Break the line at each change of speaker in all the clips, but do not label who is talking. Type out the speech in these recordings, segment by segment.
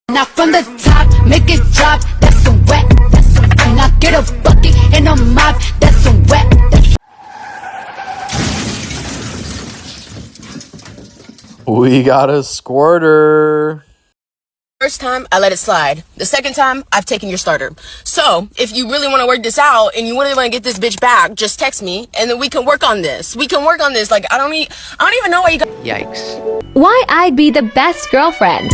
Not from the top, make it drop. That's some wet. That's some wet. And I get a bucket and a mop. That's some wet.
We got a squirter.
First time, I let it slide. The second time, I've taken your starter. So, if you really want to work this out and you really want to get this bitch back, just text me and then we can work on this. We can work on this. Like, I don't even know why you got.
Yikes.
Why I'd be the best girlfriend.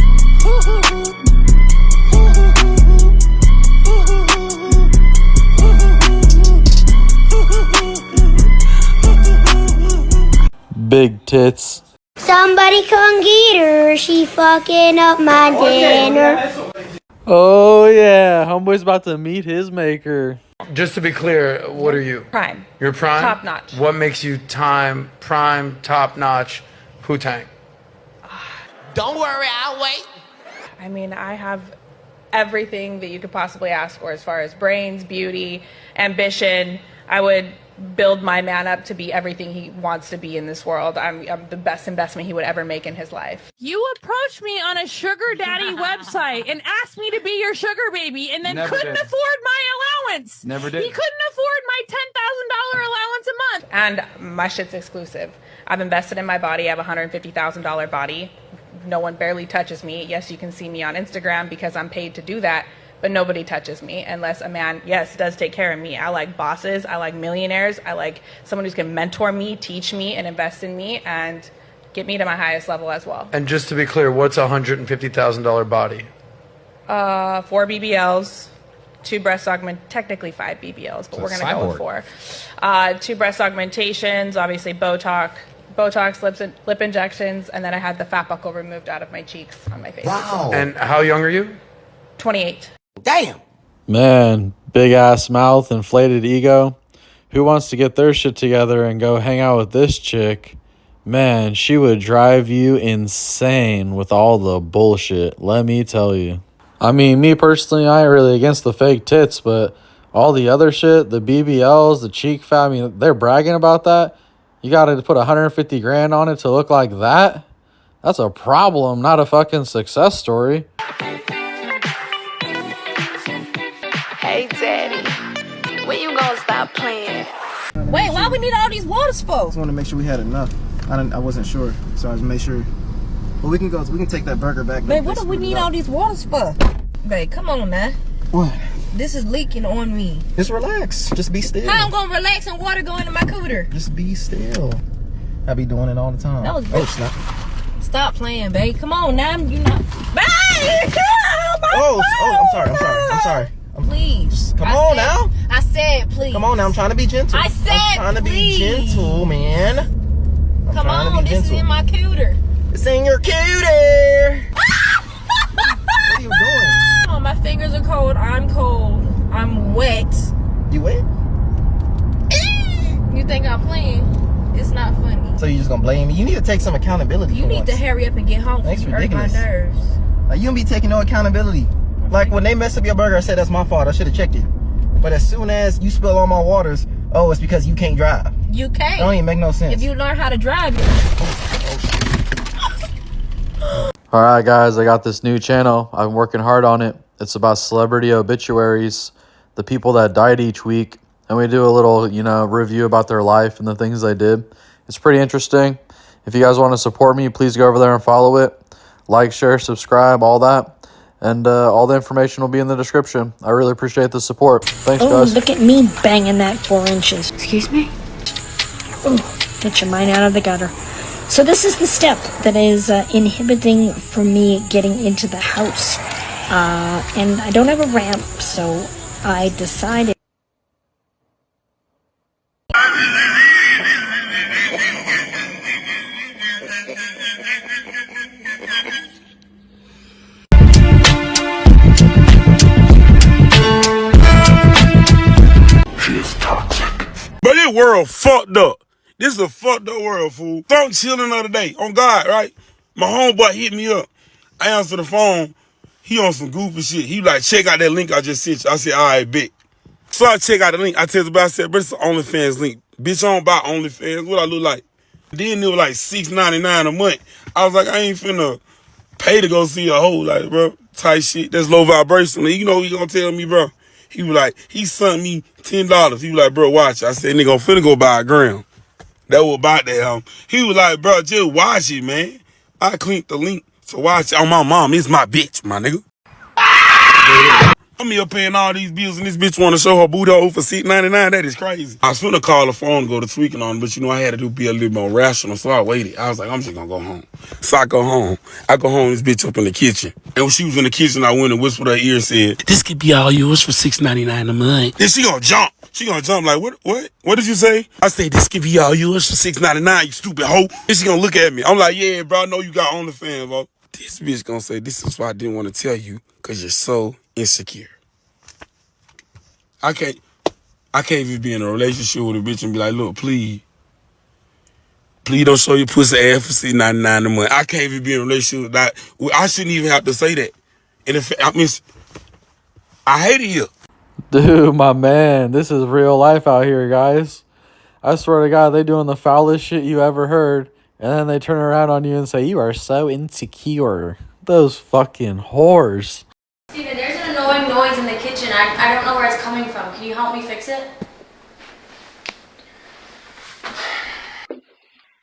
Big tits.
Somebody come get her, she fucking up my dinner.
Oh yeah, homeboy's about to meet his maker.
Just to be clear, what are you?
Prime.
You're prime?
Top notch.
What makes you prime, top notch, Wu-Tang?
Don't worry, I'll wait.
I mean, I have everything that you could possibly ask for as far as brains, beauty, ambition. I would build my man up to be everything he wants to be in this world. I'm the best investment he would ever make in his life.
You approached me on a sugar daddy website and asked me to be your sugar baby and then couldn't afford my allowance.
Never did.
He couldn't afford my $10,000 allowance a month.
And my shit's exclusive. I've invested in my body. I have a $150,000 body. No one barely touches me. Yes, you can see me on Instagram because I'm paid to do that. But nobody touches me unless a man, yes, does take care of me. I like bosses. I like millionaires. I like someone who's going to mentor me, teach me, and invest in me and get me to my highest level as well.
And just to be clear, what's a $150,000 body?
4 BBLs, 2 breast technically 5 BBLs, but we're going to go with 4. 2 breast augmentations, obviously Botox, lip injections, and then I had the fat buckle removed out of my cheeks on my face.
Wow.
And how young are you?
28.
Damn.
Man, big ass mouth, inflated ego. Who wants to get their shit together and go hang out with this chick? Man, she would drive you insane with all the bullshit, let me tell you. I mean, me personally, I ain't really against the fake tits, but all the other shit, the BBLs, the cheek fat, I mean, they're bragging about that. You gotta put 150 grand on it to look like that? That's a problem, not a fucking success story.
Hey, Daddy, when you gonna stop playing?
Wait, why we need all these waters for?
I just wanted to make sure we had enough. I wasn't sure, so I just made sure. Well, we can take that burger back.
Babe, what do we need all these waters for? Babe, come on, man.
What?
This is leaking on me.
Just relax. Just be still.
How I'm gonna relax and water go into my cooter?
Just be still. I be doing it all the time.
That was
oh, snap.
Stop playing, babe. Come on, now you know. Babe!
I'm sorry.
Please.
Come on now.
I said please.
Come on now. I'm trying to be gentle.
I said
I'm trying to be gentle, man.
Come on, this is in my cooter.
It's in your cooter. What are you doing?
Oh, my fingers are cold. I'm cold. I'm wet.
You wet?
You think I'm playing? It's not funny.
So you just gonna blame me? You need to take some accountability.
You need to hurry up and get home.
That's
you hurt my nerves.
Like, you don't be taking no accountability. Like when they messed up your burger, I said that's my fault. I should have checked it. But as soon as you spill all my waters, oh, it's because you can't drive.
You can't.
That don't even make no sense.
If you learn how to drive.
Alright guys, I got this new channel. I'm working hard on it. It's about celebrity obituaries, the people that died each week. And we do a little, review about their life and the things they did. It's pretty interesting. If you guys want to support me, please go over there and follow it. Like, share, subscribe, all that. And all the information will be in the description. I really appreciate the support. Thanks, guys.
Look at me banging that 4 inches.
Excuse me?
Get your mind out of the gutter. So this is the step that is inhibiting for me getting into the house. And I don't have a ramp, so I decided.
But this world fucked up. This is a fucked up world, fool. So I'm chilling the other day. On God, right? My homeboy hit me up. I answer the phone. He on some goofy shit. He like, check out that link I just sent you. I said, all right, bet. So I check out the link. I tell the I said, but it's an OnlyFans link. Bitch, I don't buy OnlyFans. What I look like? Then it was like $6.99 a month. I was like, I ain't finna pay to go see a hoe, like, bro, type shit. That's low vibration. You know what he gonna tell me, bro? He was like, he sent me $10. He was like, bro, watch. I said, nigga, I'm finna go buy a gram. That was about that. He was like, bro, just watch it, man. I clicked the link to watch it on my mom. It's my bitch, my nigga. I'm here paying all these bills and this bitch want to show her booty hole for $6.99. That is crazy. I was finna call the phone and go to tweaking on it, but you know I had to be a little more rational, so I waited. I was like, I'm just gonna go home. So I go home. I go home, this bitch up in the kitchen. And when she was in the kitchen, I went and whispered her ear and said, this could be all yours for $6.99 a month. Then she gonna jump. She gonna jump like, what did you say? I said, this could be all yours for $6.99, you stupid hoe. Then she gonna look at me. I'm like, yeah, bro, I know you got OnlyFans, bro. This bitch gonna say, this is why I didn't want to tell you, because you're so insecure. I can't even be in a relationship with a bitch and be like, look, please don't show your pussy ass for $6.99 a month. I can't even be in a relationship with that. I shouldn't even have to say that. And if I hate it here.
Dude, my man, this is real life out here, guys. I swear to God, they doing the foulest shit you ever heard, and then they turn around on you and say, you are so insecure. Those fucking whores.
Steven, there's an annoying noise in the kitchen. I don't know where it's coming from. Can you help me fix it?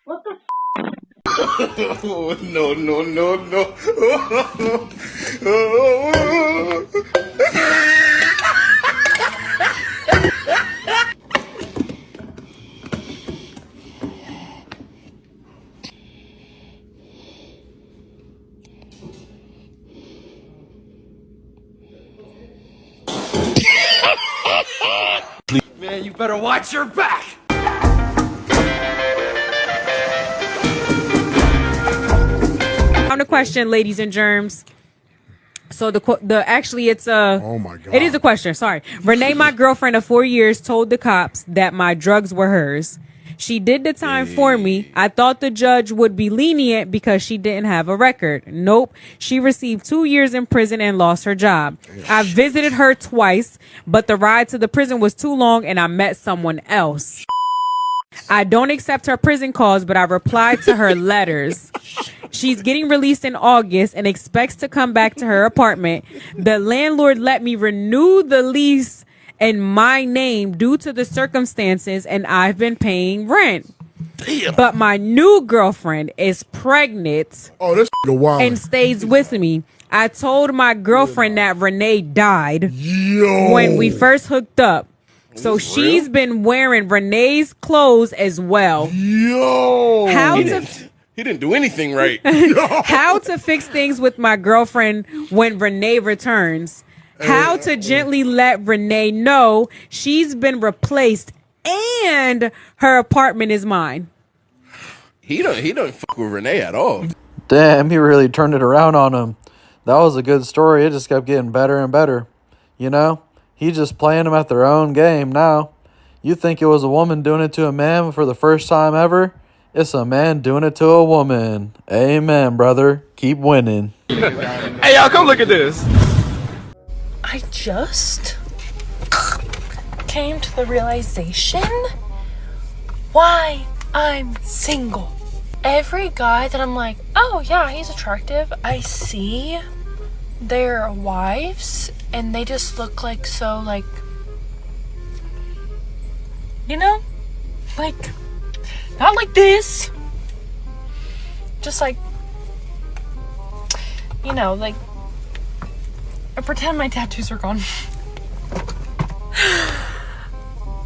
What the
Oh, no.
Man, you better watch your back.
On the question, ladies and germs. So it's
oh my God.
It is a question. Sorry. Renee, my girlfriend of 4 years, told the cops that my drugs were hers. She did the time for me. I thought the judge would be lenient because she didn't have a record. Nope. She received 2 years in prison and lost her job. I visited her twice, but the ride to the prison was too long and I met someone else. I don't accept her prison calls, but I replied to her letters. She's getting released in August and expects to come back to her apartment. The landlord let me renew the lease in my name due to the circumstances, and I've been paying rent. Damn. But my new girlfriend is pregnant and stays with me. I told my girlfriend that Renee died when we first hooked up. So she's been wearing Renee's clothes as well.
He didn't do anything right.
How to fix things with my girlfriend when Renee returns. How to gently let Renee know she's been replaced and her apartment is mine.
He don't fuck with Renee at all.
Damn, he really turned it around on him. That was a good story. It just kept getting better and better. You know, he's just playing them at their own game now. You think it was a woman doing it to a man for the first time ever? It's a man doing it to a woman. Amen, brother. Keep winning.
Hey, y'all, come look at this.
I just came to the realization why I'm single. Every guy that I'm like, oh yeah, he's attractive, I see their wives and they just look like so like, you know, like not like this, just like, you know, like I pretend my tattoos are gone.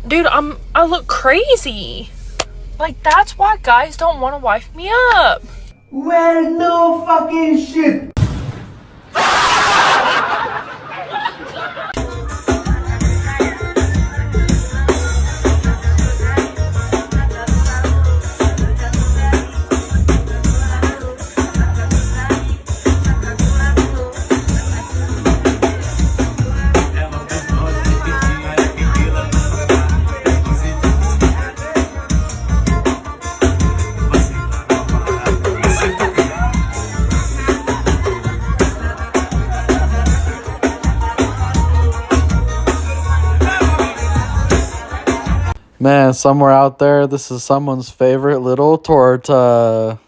Dude, I look crazy. Like, that's why guys don't want to wife me up.
Well, no fucking shit.
Man, somewhere out there, this is someone's favorite little torta.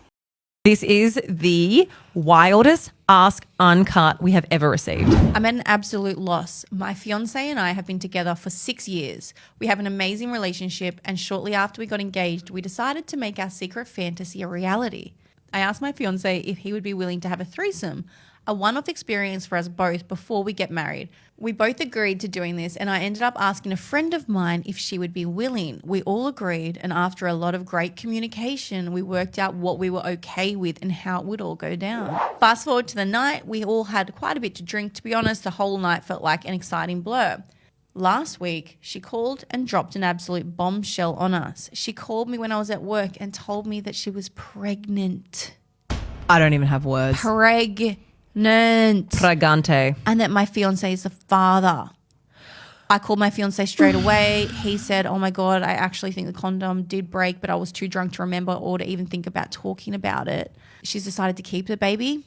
This is the wildest Ask Uncut we have ever received.
I'm at an absolute loss. My fiance and I have been together for 6 years. We have an amazing relationship, and shortly after we got engaged, we decided to make our secret fantasy a reality. I asked my fiance if he would be willing to have a threesome, a one-off experience for us both before we get married. We both agreed to doing this, and I ended up asking a friend of mine if she would be willing. We all agreed, and after a lot of great communication, we worked out what we were okay with and how it would all go down. Fast forward to the night, we all had quite a bit to drink. To be honest, the whole night felt like an exciting blur. Last week, she called and dropped an absolute bombshell on us. She called me when I was at work and told me that she was pregnant.
I don't even have words.
Pregante. And that my fiance is the father. I called my fiance straight away. He said, oh my God, I actually think the condom did break, but I was too drunk to remember or to even think about talking about it. She's decided to keep the baby.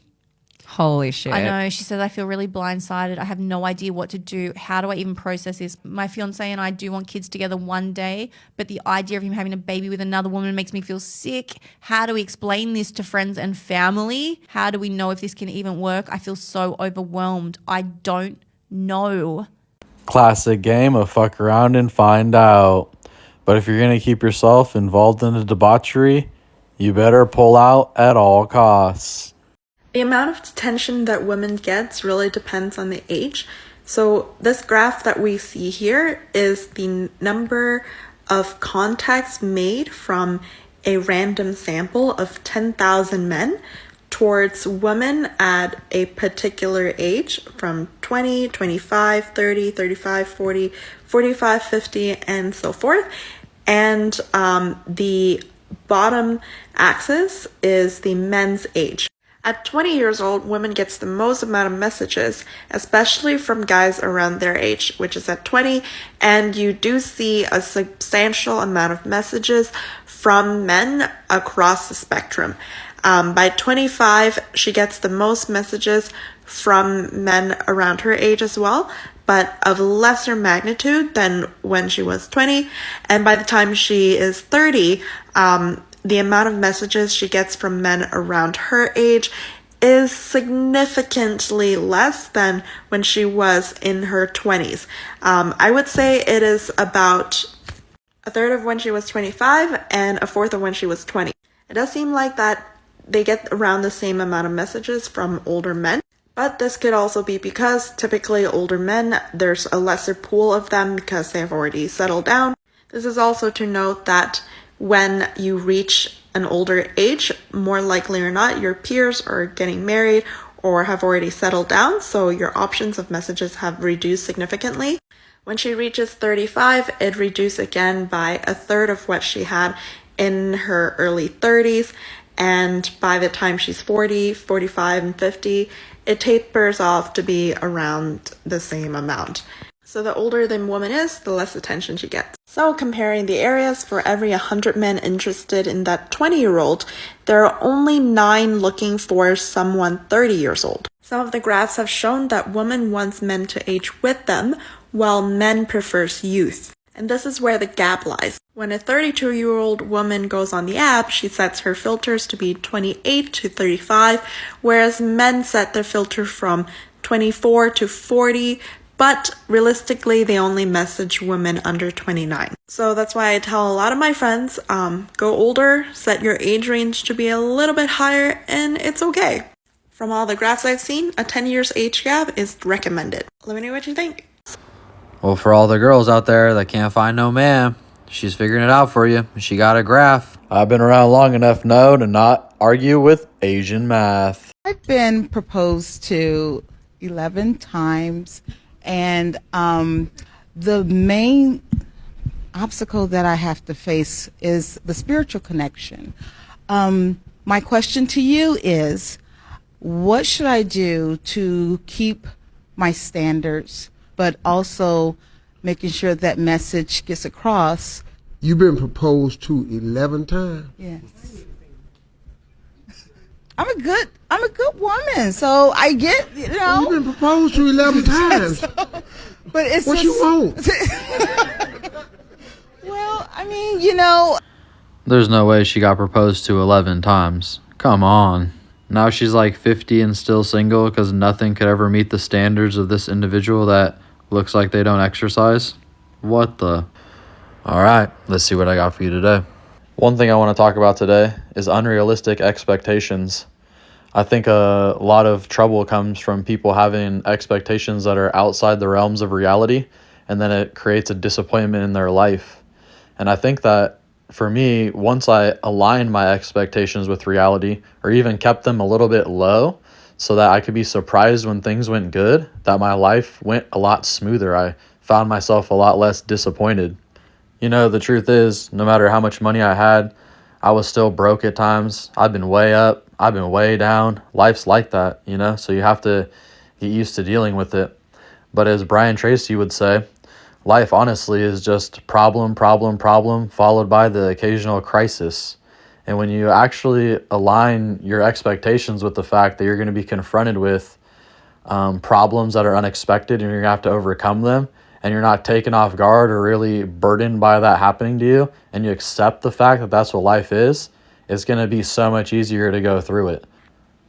Holy shit.
I know. She said, I feel really blindsided. I have no idea what to do. How do I even process this? My fiance and I do want kids together one day, but the idea of him having a baby with another woman makes me feel sick. How do we explain this to friends and family? How do we know if this can even work? I feel so overwhelmed. I don't know.
Classic game of fuck around and find out. But if you're going to keep yourself involved in the debauchery, you better pull out at all costs.
The amount of attention that women gets really depends on the age. So this graph that we see here is the number of contacts made from a random sample of 10,000 men towards women at a particular age from 20, 25, 30, 35, 40, 45, 50, and so forth. And the bottom axis is the men's age. At 20 years old, women gets the most amount of messages, especially from guys around their age, which is at 20, and you do see a substantial amount of messages from men across the spectrum. By 25, she gets the most messages from men around her age as well, but of lesser magnitude than when she was 20, and by the time she is 30, the amount of messages she gets from men around her age is significantly less than when she was in her 20s. I would say it is about a third of when she was 25 and a fourth of when she was 20. It does seem like that they get around the same amount of messages from older men, but this could also be because typically older men, there's a lesser pool of them because they have already settled down. This is also to note that when you reach an older age, more likely or not, your peers are getting married or have already settled down, so your options of messages have reduced significantly. When she reaches 35, it reduced again by a third of what she had in her early 30s, and by the time she's 40, 45, and 50, it tapers off to be around the same amount. So the older the woman is, the less attention she gets. So comparing the areas, for every 100 men interested in that 20-year-old, there are only 9 looking for someone 30 years old. Some of the graphs have shown that women wants men to age with them, while men prefers youth. And this is where the gap lies. When a 32-year-old woman goes on the app, she sets her filters to be 28 to 35, whereas men set their filter from 24 to 40, but realistically, they only message women under 29. So that's why I tell a lot of my friends, go older, set your age range to be a little bit higher, and it's okay. From all the graphs I've seen, a 10 years age gap is recommended. Let me know what you think.
Well, for all the girls out there that can't find no man, she's figuring it out for you. She got a graph. I've been around long enough now to not argue with Asian math.
I've been proposed to 11 times. And the main obstacle that I have to face is the spiritual connection. My question to you is, what should I do to keep my standards, but also making sure that message gets across?
You've been proposed to 11 times?
Yes. I'm a good woman, so I get, you know.
You've been proposed to 11 times.
But it's
what you want?
Well, I mean, you know.
There's no way she got proposed to 11 times. Come on. Now she's like 50 and still single because nothing could ever meet the standards of this individual that looks like they don't exercise. What the? All right, let's see what I got for you today. One thing I want to talk about today is unrealistic expectations. I think a lot of trouble comes from people having expectations that are outside the realms of reality, and then it creates a disappointment in their life. And I think that for me, once I aligned my expectations with reality, or even kept them a little bit low so that I could be surprised when things went good, that my life went a lot smoother. I found myself a lot less disappointed. You know, the truth is, no matter how much money I had, I was still broke at times. I've been way up, I've been way down. Life's like that, you know, so you have to get used to dealing with it. But as Brian Tracy would say, life honestly is just problem, followed by the occasional crisis. And when you actually align your expectations with the fact that you're going to be confronted with problems that are unexpected and you're going to have to overcome them, and you're not taken off guard or really burdened by that happening to you, and you accept the fact that that's what life is, it's going to be so much easier to go through it.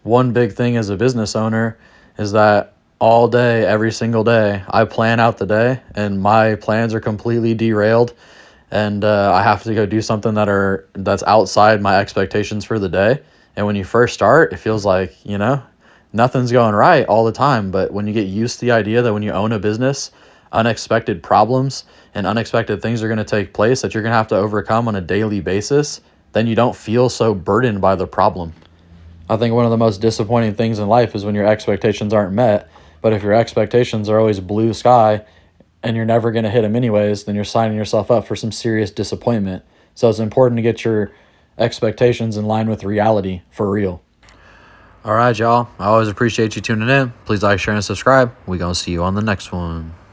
One big thing as a business owner is that all day, every single day, I plan out the day, and my plans are completely derailed, and I have to go do something that's outside my expectations for the day. And when you first start, it feels like, you know, nothing's going right all the time. But when you get used to the idea that when you own a business, unexpected problems and unexpected things are going to take place that you're going to have to overcome on a daily basis, then you don't feel so burdened by the problem. I think one of the most disappointing things in life is when your expectations aren't met. But if your expectations are always blue sky and you're never going to hit them anyways, then you're signing yourself up for some serious disappointment. So it's important to get your expectations in line with reality for real. All right, y'all. I always appreciate you tuning in. Please like, share, and subscribe. We're going to see you on the next one.